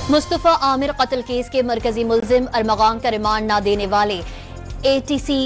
मुस्तफा आमिर कत्ल केस के मरकजी मुलजिम अरमगान का रिमांड न देने वाले ATC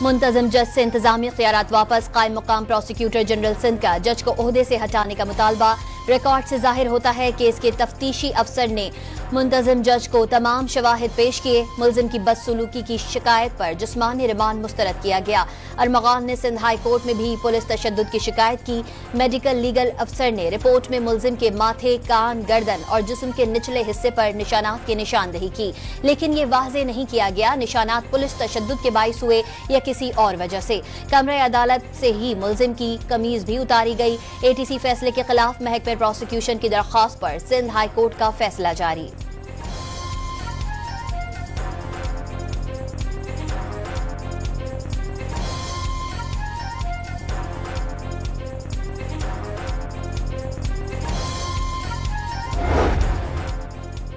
मुंतजम जज से इंतजामी इख्तियारात वापस। कायम मुकाम प्रोसिक्यूटर जनरल सिंध का जज को ओहदे से हटाने का मुतालबा। रिकॉर्ड से जाहिर होता है केस के तफ्तीशी अफसर ने मुंतजम जज को तमाम शवाहिद पेश किए। मुलजिम की बदसलूकी की शिकायत पर जिस्मानी रिमांड मुस्तरद किया गया। अरमगान ने सिंध हाई कोर्ट में भी पुलिस तशद्दुद की शिकायत की। मेडिकल लीगल अफसर ने रिपोर्ट में मुलजिम के माथे, कान, गर्दन और जिस्म के निचले हिस्से पर निशानात की निशानदेही की, लेकिन ये वाज़ेह नहीं किया गया निशानात पुलिस तशद्दुद के बाइस हुए या किसी और वजह से। कमरे अदालत से ही मुलजिम की कमीज भी उतारी गई। ATC फैसले के खिलाफ महकमे प्रोसिक्यूशन की दरख्वास्त पर सिंध हाई कोर्ट का फैसला जारी।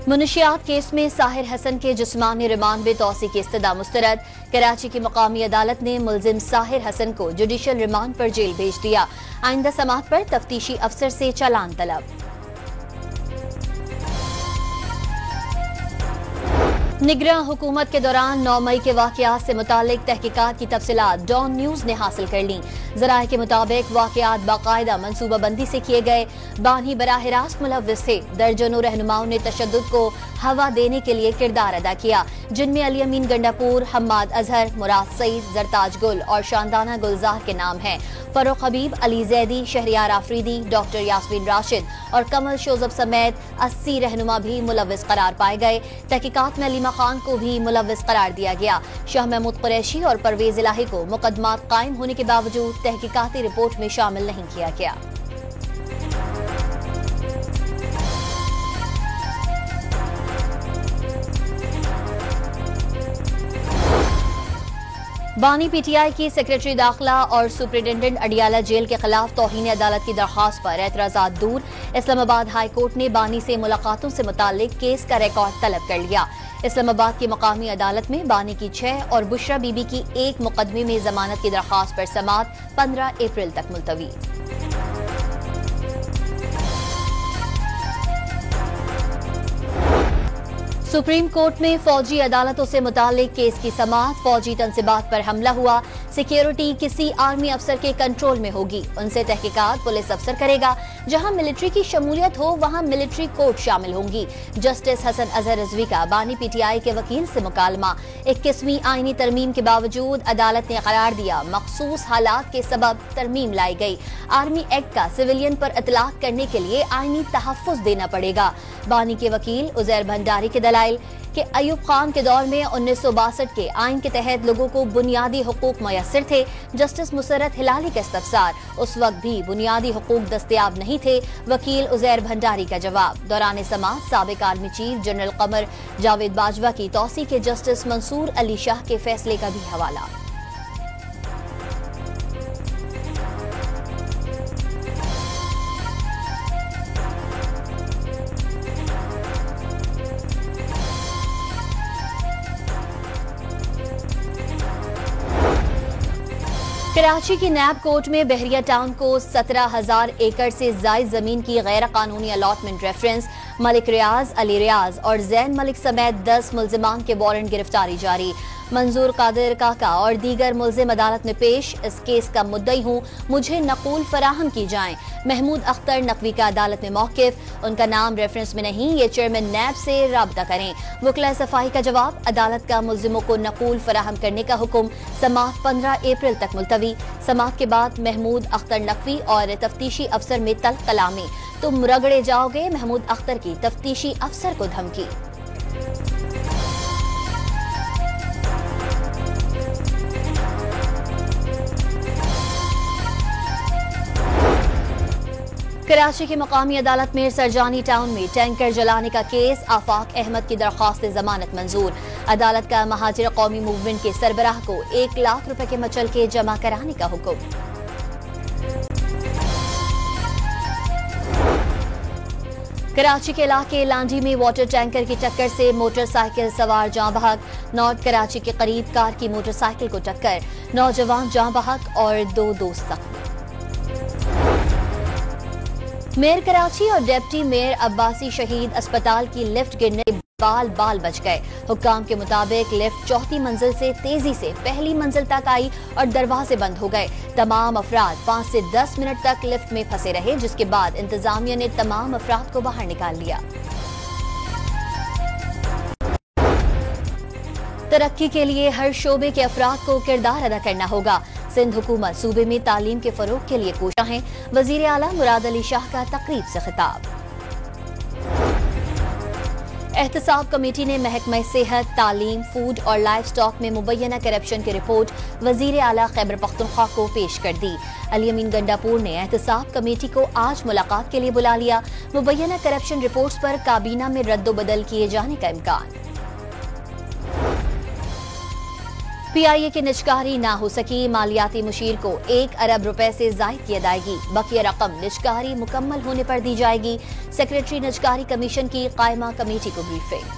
मुनशियात केस में साहिर हसन के जिस्मानी रिमांड में तौसी की इस्तदा मुस्तरद। कराची की मकामी अदालत ने मुलजिम साहिर हसन को जुडिशल रिमांड पर जेल भेज दिया। आइंदा समाअत पर तफ्तीशी अफसर से चालान तलब। निगरान हुकूमत के दौरान 9 मई के वाकयात से मुतालिक तहकीकात की तफसीलात डॉन न्यूज ने हासिल कर ली। ज़राए के मुताबिक वाकयात बाकायदा मनसूबाबंदी से किए गए। बानी बराह रास्त मुलव्विस थे। दर्जनों रहनुमाओं ने तशद्दुद को हवा देने के लिए किरदार अदा किया, जिनमें अली अमीन गंडापुर, हम्माद अजहर, मुराद सईद, जरताज गुल और शानदाना गुलजार के नाम हैं। फरूख हबीब, अली जैदी, शहरियार आफरीदी, डॉक्टर यास्मीन राशिद और कमल शोजब समेत 80 रहनुमा भी मुलव्विस करार पाए गए। तहकीकात में अलीमा खान को भी मुलव्विस करार दिया गया। शाह महमूद कुरैशी और परवेज इलाही को मुकदमात कायम होने के बावजूद तहकीकाती रिपोर्ट में शामिल नहीं किया गया। बानी PTI की सेक्रेटरी दाखिला और सुपरिटेंडेंट अडियाला जेल के खिलाफ तौहीन अदालत की दरख्वास्त पर एतराजात दूर। इस्लामाबाद हाई कोर्ट ने बानी से मुलाकातों से मुताल्लिक केस का रिकॉर्ड तलब कर लिया। इस्लामाबाद की मकामी अदालत में बानी की 6 और बुशरा बीबी की 1 मुकदमे में जमानत की दरख्वास्त पर समाअत 15 अप्रैल तक मुलतवी। सुप्रीम कोर्ट में फौजी अदालतों से मुताल्लिक केस की समाअत। फौजी तनसीबात पर हमला हुआ। सिक्योरिटी किसी आर्मी अफसर के कंट्रोल में होगी, उनसे तहकीकात पुलिस अफसर करेगा। जहां मिलिट्री की शमूलियत हो वहां मिलिट्री कोर्ट शामिल होंगी। जस्टिस हसन अजहर रिजवी का बानी PTI के वकील से मुकालमा। 21वीं आईनी तरमीम के बावजूद अदालत ने करार दिया मखसूस हालात के सबब तरमीम लाई गई। आर्मी एक्ट का सिविलियन पर इतलाक करने के लिए आईनी तहफ्फुज देना पड़ेगा। बानी के वकील उजैर भंडारी के दलाइल कि अयूब खान के दौर में 1962 के आइन के तहत लोगों को बुनियादी हुकूक मयसर थे। जस्टिस मुसर्रत हिलाली का इस्तफसार, उस वक्त भी बुनियादी हुकूक दस्तयाब नहीं थे। वकील उजैर भंडारी का जवाब। दौरान समाअत साबिक army chief general Qamar Javed Bajwa की तौसी के जस्टिस मंसूर अली शाह के फैसले का भी हवाला। कराची की नैब कोर्ट में बहरिया टाउन को 17,000 एकड़ से जायद जमीन की गैर कानूनी अलॉटमेंट रेफरेंस। मलिक रियाज, अली रियाज और जैन मलिक समेत 10 मुल्जिमान के वारंट गिरफ्तारी जारी। मंजूर कादिर काका और दीगर मुल्जिम अदालत में पेश। इस केस का मुद्दई हूँ, मुझे नकूल फराहम की जाएं। महमूद अख्तर नकवी का अदालत में मौकिफ, उनका नाम रेफरेंस में नहीं, ये चेयरमैन नैब से राब्ता करें। वकला सफाई का जवाब। अदालत का मुल्जिमों को नकूल फराहम करने का हुक्म। समाअत 15 अप्रैल तक मुलतवी। समाअत के बाद महमूद अख्तर नकवी और तफ्तीशी अफसर में तल्ख कलामी। तुम रगड़े जाओगे, महमूद अख्तर की तफ्तीशी अफसर को धमकी। कराची की मकामी अदालत में सरजानी टाउन में टैंकर जलाने का केस। आफाक अहमद की दरख्वास्त जमानत मंजूर। अदालत का महाजिर कौमी मूवमेंट के सरबराह को 1 लाख रुपए के मचलके जमा कराने का हुक्म। कराची के इलाके लांडी में वाटर टैंकर की टक्कर से मोटरसाइकिल सवार जाँ बहक। नॉर्थ कराची के करीब कार की मोटरसाइकिल को टक्कर, नौजवान जाँ बहक और 2 दोस्त जख्मी। मेयर कराची और डिप्टी मेयर अब्बासी शहीद अस्पताल की लिफ्ट गिरने बाल बाल बच गए। हुक्काम के मुताबिक लिफ्ट चौथी मंजिल से तेजी से पहली मंजिल तक आई और दरवाजे बंद हो गए। तमाम अफराद 5 से 10 मिनट तक लिफ्ट में फंसे रहे, जिसके बाद इंतजामिया ने तमाम अफराद को बाहर निकाल लिया। तरक्की के लिए हर शोबे के अफराद को किरदार अदा करना होगा। सिंध हुकूमत सूबे में तालीम के फरोग के लिए कोशिश है। वजीर आला मुराद अली शाह का तकरीब से खिताब। एहतसाब कमेटी ने महकमा सेहत, तालीम, फूड और लाइफ स्टॉक में मुबैना करप्शन की रिपोर्ट वजीर आला खैबर पख्तूनख्वा को पेश कर दी। अली अमीन गंडापुर ने एहतसाब कमेटी को आज मुलाकात के लिए बुला लिया। मुबैना करप्शन रिपोर्ट्स पर काबीना में रद्दोबदल किए जाने का इम्कान। PIA की निजकारी ना हो सकी। मालियाती मुशीर को 1 अरब रुपए से जायद की अदायगी। बकिया रकम निजकारी मुकम्मल होने पर दी जाएगी। सेक्रेटरी निजकारी कमीशन की कायमा कमेटी को ब्रीफिंग।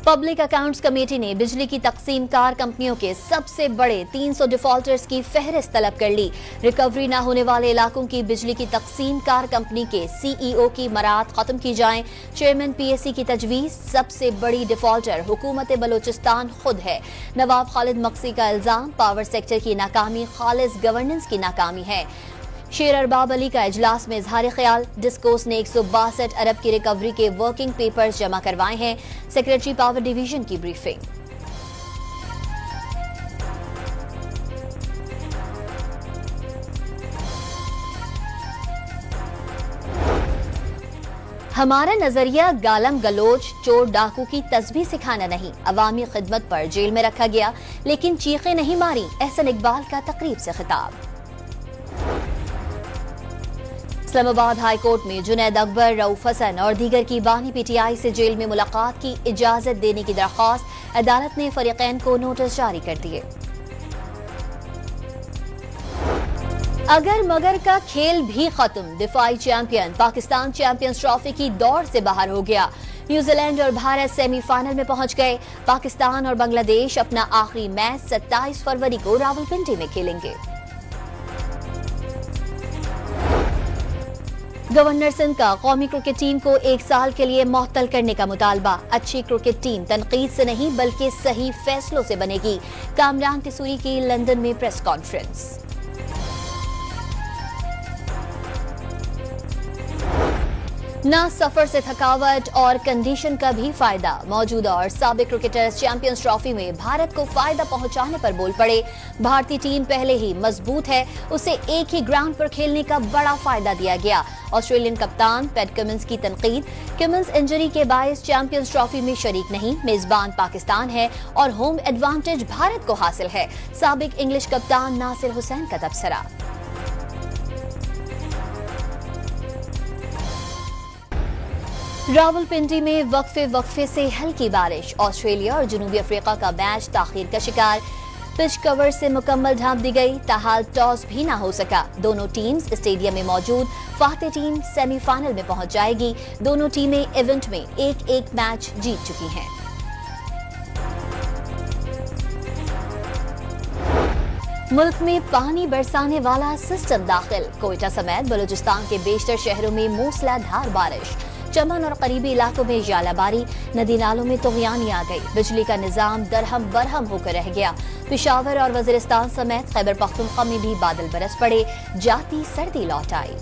पब्लिक अकाउंट्स कमेटी ने बिजली की तकसीम कार कंपनियों के सबसे बड़े 300 डिफॉल्टर्स की फहरिस्त तलब कर ली। रिकवरी न होने वाले इलाकों की बिजली की तकसीम कार कंपनी के CEO की मराद खत्म की जाएं। चेयरमैन PSC की तजवीज। सबसे बड़ी डिफॉल्टर हुकूमत बलोचिस्तान खुद है। नवाब खालिद मक्सी का इल्जाम, पावर सेक्टर की नाकामी खालिस गवर्नेंस की नाकामी है। शेर अरबाब अली का इजलास में इजहार ख्याल। डिस्कोस ने 162 अरब की रिकवरी के वर्किंग पेपर्स जमा करवाए हैं। सेक्रेटरी पावर डिवीजन की ब्रीफिंग। हमारा नजरिया गालम गलोच, चोर डाकू की तस्बीह सिखाना नहीं। अवामी खिदमत पर जेल में रखा गया लेकिन चीखें नहीं मारी। एहसन इकबाल का तकरीब से खिताब। इस्लामाबाद हाई कोर्ट में जुनैद अकबर, रऊफ हसन और दीगर की बानी PTI से जेल में मुलाकात की इजाजत देने की दरख्वास्त। अदालत ने फरीकैन को नोटिस जारी कर दिए। अगर मगर का खेल भी खत्म। दिफाई चैंपियन पाकिस्तान चैंपियंस ट्रॉफी की दौड़ से बाहर हो गया। न्यूजीलैंड और भारत सेमीफाइनल में पहुंच गए। पाकिस्तान और बांग्लादेश अपना आखिरी मैच 27 फरवरी को रावलपिंडी में खेलेंगे। गवर्नर सिंध का कौमी क्रिकेट टीम को 1 साल के लिए मुअत्तल करने का मुतालबा। अच्छी क्रिकेट टीम तनकीद से नहीं बल्कि सही फैसलों से बनेगी। कामरान तिसूरी की लंदन में प्रेस कॉन्फ्रेंस। ना सफर से थकावट और कंडीशन का भी फायदा। मौजूदा और साबिक क्रिकेटर्स चैंपियंस ट्रॉफी में भारत को फायदा पहुंचाने पर बोल पड़े। भारतीय टीम पहले ही मजबूत है, उसे एक ही ग्राउंड पर खेलने का बड़ा फायदा दिया गया। ऑस्ट्रेलियन कप्तान पैट कमिंस की तनकीद। कमिंस इंजरी के बायस चैंपियंस ट्रॉफी में शरीक नहीं। मेजबान पाकिस्तान है और होम एडवांटेज भारत को हासिल है। साबिक इंग्लिश कप्तान नासिर हुसैन का तबसरा। रावलपिंडी में वक्फे से हल्की बारिश। ऑस्ट्रेलिया और जनूबी अफ्रीका का मैच ताखीर का शिकार। पिच कवर से मुकम्मल ढांप दी गई। ताहाल टॉस भी ना हो सका। दोनों टीम्स स्टेडियम में मौजूद। फातेह टीम सेमीफाइनल में पहुंच जाएगी। दोनों टीमें इवेंट में एक मैच जीत चुकी हैं। मुल्क में पानी बरसाने वाला सिस्टम दाखिल। कोयटा समेत बलूचिस्तान के बेशतर शहरों में मूसलाधार बारिश। चमन और करीबी इलाकों में जालाबारी। नदी नालों में तुगयानी आ गई। बिजली का निजाम दरहम बरहम होकर रह गया। पेशावर और वजीरिस्तान समेत खैबर पख्तूनख्वा में भी बादल बरस पड़े। जाती सर्दी लौट आई।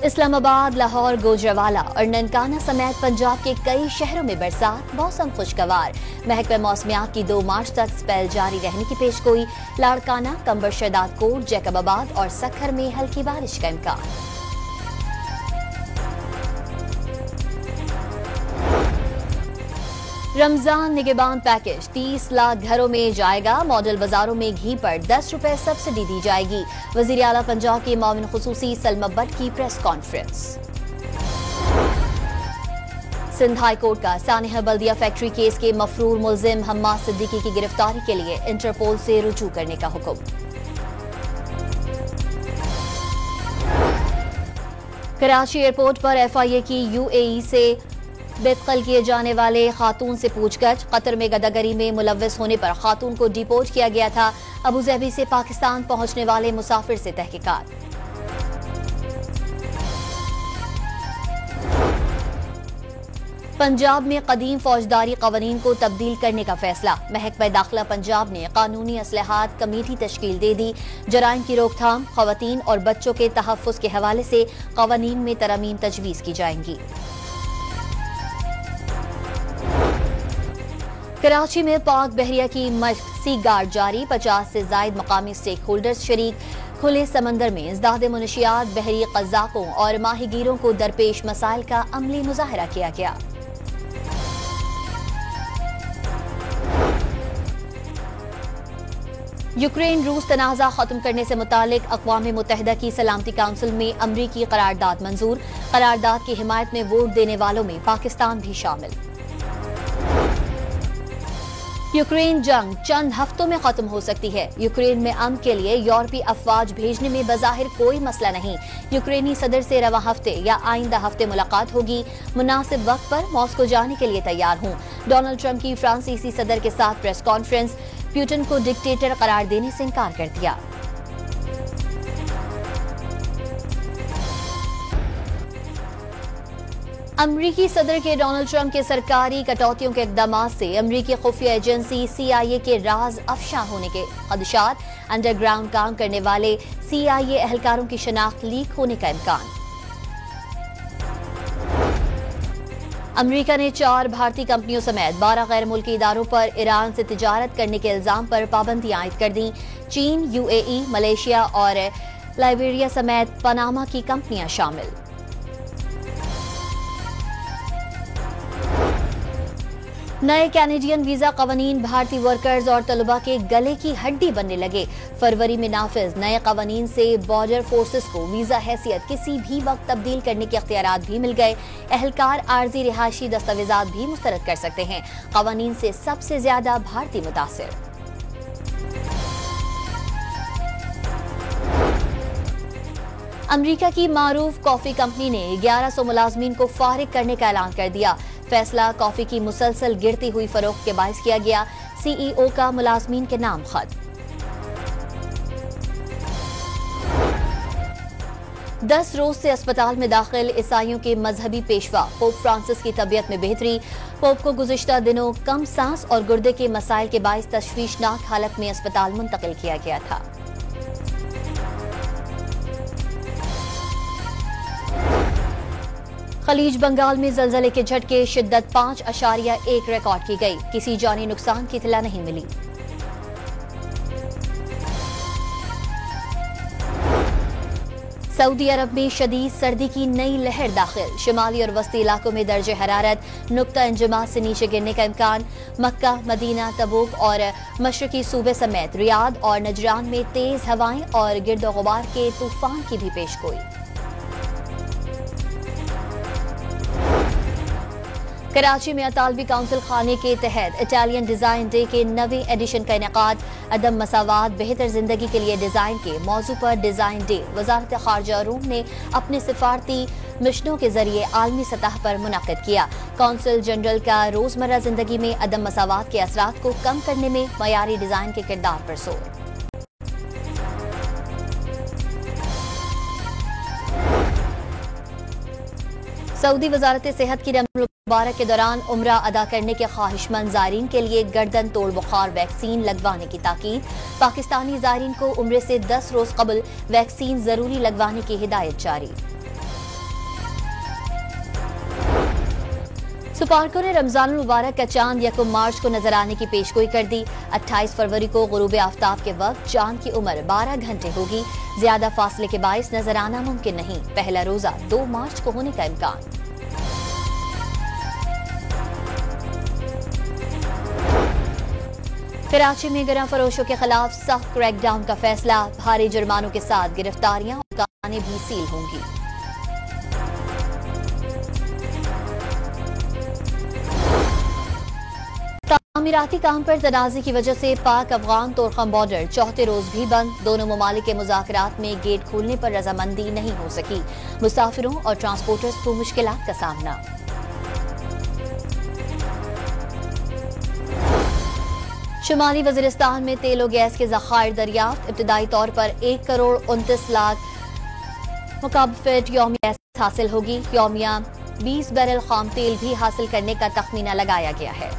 इस्लामाबाद, लाहौर, गुजरावाला और ननकाना समेत पंजाब के कई शहरों में बरसात। मौसम खुशगवार। महकमा मौसमियात की 2 मार्च तक स्पेल जारी रहने की पेशगोई। लाड़काना, कंबर शहदाद कोट, जैकबाबाद और सखर में हल्की बारिश का इम्कान। रमजान निगहबान पैकेज 30 लाख घरों में जाएगा। मॉडल बाजारों में घी पर 10 रुपए सब्सिडी दी जाएगी। वजीर आला पंजाब के माविन खुसूसी सलमा भट्ट की press conference. Sindh high court का सानिया बल्दिया फैक्ट्री केस के मफरूर मुलजिम हम्माद सिद्दीकी की गिरफ्तारी के लिए इंटरपोल से रुजू करने का हुक्म। कराची एयरपोर्ट पर FIA की UAE से बेदखल किए जाने वाले खातून से पूछगछ। कतर में गदागरी में मुलव्वस होने पर खातून को डिपोर्ट किया गया था। अबूधाबी से पाकिस्तान पहुंचने वाले मुसाफिर से तहकीकात। पंजाब में कदीम फौजदारी कवानीन को तब्दील करने का फैसला। महकमा दाखिला पंजाब ने कानूनी असलहात कमेटी तश्कील दे दी। जराइम की रोकथाम, खवातीन और बच्चों के तहफ़्फ़ुज़ के हवाले से कवानीन में तरमीम तजवीज़ की जाएंगी। कराची में पाक बहरिया की सी गार्ड जारी। 50 से जायद मकामी स्टेक होल्डर्स शरीक। खुले समंदर में इज़दाद मुनशियात, बहरी कज़ाकों और माहीगीरों को दरपेश मसाइल का अमली मुजाहरा किया गया। यूक्रेन रूस तनाज़ा खत्म करने से मुतालिक अक़वाम मुत्तहिदा की सलामती काउंसिल में अमरीकी करारदाद मंजूर। करारदाद की हिमायत में वोट देने वालों में पाकिस्तान भी शामिल। यूक्रेन जंग चंद हफ्तों में खत्म हो सकती है। यूक्रेन में अमन के लिए यूरोपीय अफवाज भेजने में बज़ाहिर कोई मसला नहीं। यूक्रेनी सदर से रवा हफ्ते या आइंदा हफ्ते मुलाकात होगी। मुनासिब वक्त पर मॉस्को जाने के लिए तैयार हूँ। डोनाल्ड ट्रंप की फ्रांसीसी सदर के साथ प्रेस कॉन्फ्रेंस। पुतिन को डिक्टेटर करार देने से इनकार कर दिया। अमरीकी सदर के डोनाल्ड ट्रंप के सरकारी कटौतियों के इक़दामात से अमरीकी खुफिया एजेंसी CIA के राज अफशा होने के खदशात। अंडरग्राउंड काम करने वाले CIA एहलकारों की शनाख्त लीक होने का इम्कान। अमरीका ने 4 भारतीय कंपनियों समेत 12 गैर मुल्की इदारों पर ईरान से तिजारत करने के इल्जाम पर पाबंदियां आयद कर दी। चीन, UAE, मलेशिया और लाइबेरिया समेत पनामा की कंपनियां शामिल। नए कैनेडियन वीजा कवानीन भारतीय वर्कर्स और तलबा के गले की हड्डी बनने लगे। फरवरी में नाफिज नए कवानीन से बॉर्डर फोर्सेस को वीजा हैसियत किसी भी वक्त तब्दील करने के अख्तियारात भी मिल गए। एहलकार आर्जी रिहायशी दस्तावेजात भी मुस्तरद कर सकते हैं। कवानीन से सबसे ज्यादा भारतीय मुतासिर। अमरीका की मारूफ कॉफी कंपनी ने 1100 मुलाजमीन को फारिग करने का ऐलान कर दिया। फैसला कॉफी की मुसलसल गिरती हुई फरोख्त के बायस किया गया। CEO का मुलाजमीन के नाम खत। 10 रोज से अस्पताल में दाखिल ईसाइयों के मजहबी पेशवा पोप फ्रांसिस की तबीयत में बेहतरी। पोप को गुज़िश्ता दिनों कम सांस और गुर्दे के मसाइल के बायस तशवीशनाक हालत में अस्पताल मुंतकिल किया गया था। खलीज बंगाल में जलजले के झटके, शिद्दत 5.1 रिकॉर्ड की गई। किसी जानी नुकसान की इत्तला नहीं मिली। सऊदी अरब में शदीद सर्दी की नई लहर दाखिल। शिमाली और वस्ती इलाकों में दर्जे हरारत नुक्ता इंजमात से नीचे गिरने का इम्कान। मक्का, मदीना, तबूक और मशरकी सूबे समेत रियाद और नजरान में तेज हवाएं और गिरदो गुबार के तूफान की भी पेशगोई। कराची में अतालवी काउंसिल खाने के तहत इटालियन डिजाइन डे के 9वें एडिशन का इनेकाद। अदम मसावात बेहतर जिंदगी के लिए डिजाइन के मौजू पर डिजाइन डे वजारत खारजा रूम ने अपने सिफारती मिशनों के जरिए आलमी सतह पर मुनक़िद किया। कौंसल जनरल का रोजमर्रा जिंदगी में अदम मसावात के असरात को कम करने में मयारी डिजाइन के किरदार पर जोर। सऊदी वजारत सेहत की रमज़ान मुबारक के दौरान उम्रा अदा करने के ख्वाहिशमंद ज़ायरीन के लिए गर्दन तोड़ बुखार वैक्सीन लगवाने की ताकीद। पाकिस्तानी ज़ायरीन को उम्रे से 10 रोज कबल वैक्सीन जरूरी लगवाने की हिदायत जारी। सुपारको ने रमजान मुबारक का चांद 1 मार्च को नजर आने की पेशगोई कर दी। 28 फरवरी को गुरूब आफ्ताब के वक्त चांद की उम्र 12 घंटे होगी। ज्यादा फासले के बायस नजर आना मुमकिन नहीं। पहला रोजा 2 मार्च को होने का इम्कान। कराची में गरा फरोशों के खिलाफ सख्त क्रैकडाउन का फैसला। भारी जुर्मानों के साथ गिरफ्तारियां और दुकानें भी सील होंगी। तामीराती काम पर तनाज़े की वजह से पाक अफगान तोरखम बॉर्डर चौथे रोज भी बंद। दोनों ममालिक के मुज़ाकरात में गेट खोलने पर रजामंदी नहीं हो सकी। मुसाफिरों और ट्रांसपोर्टर्स को मुश्किलात का सामना। शुमाली वजीरिस्तान में तेल और गैस के ज़खायर दरियाफ्त। इब्तदाई तौर पर 1 करोड़ 29 लाख मुकाबफिट यौमिया गैस हासिल होगी। यौमिया 20 बैरल खाम तेल भी हासिल करने का तखमीना लगाया गया है।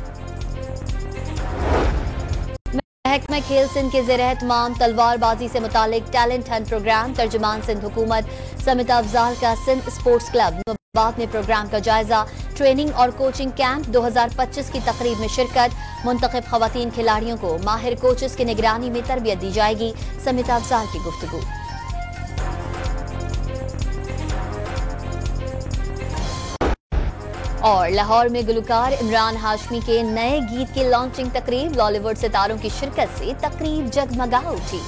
महकमा खेल सिंध के ज़ेर एहतमाम तलवारबाजी से मुतालिक टैलेंट हंट प्रोग्राम। तर्जुमान सिंध हुकूमत समित अफजाल का सिंध स्पोर्ट्स क्लब नवाबाद में प्रोग्राम का जायजा। ट्रेनिंग और कोचिंग कैंप 2025 की तकरीब में शिरकत। मुंतखब खवातीन खिलाड़ियों को माहिर कोचेस की निगरानी में तरबियत दी जाएगी। समित अफजाल की गुफ्तगू। और लाहौर में गुलकार इमरान हाशमी के नए गीत की लॉन्चिंग तकरीब। बॉलीवुड सितारों की शिरकत से तकरीब जगमगा उठी।